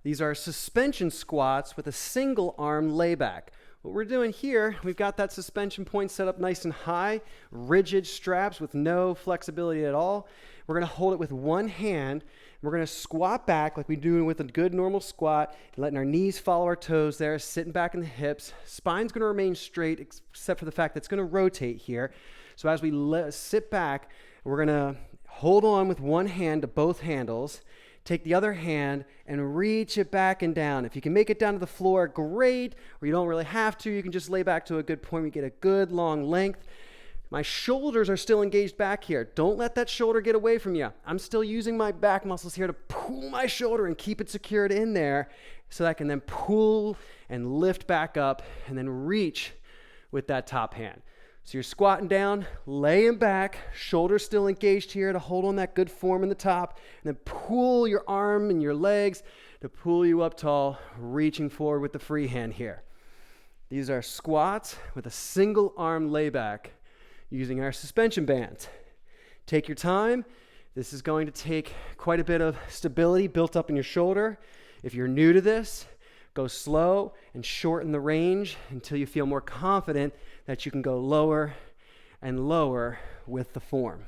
These are suspension squats with a single arm layback. What we're doing here, we've got that suspension point set up nice and high, rigid straps with no flexibility at all. We're going to hold it with one hand. We're going to squat back like we do with a good normal squat, letting our knees follow our toes there, sitting back in the hips. Spine's going to remain straight except for the fact that it's going to rotate here. So as we sit back, we're going to hold on with one hand to both handles. Take the other hand and reach it back and down. If you can make it down to the floor, great. Or you don't really have to. You can just lay back to a good point. We get a good long length. My shoulders are still engaged back here. Don't let that shoulder get away from you. I'm still using my back muscles here to pull my shoulder and keep it secured in there so that I can then pull and lift back up and then reach with that top hand. So you're squatting down, laying back, shoulders still engaged here to hold on that good form in the top, and then pull your arm and your legs to pull you up tall, reaching forward with the free hand here. These are squats with a single arm layback using our suspension bands. Take your time. This is going to take quite a bit of stability built up in your shoulder. If you're new to this, go slow and shorten the range until you feel more confident that you can go lower and lower with the form.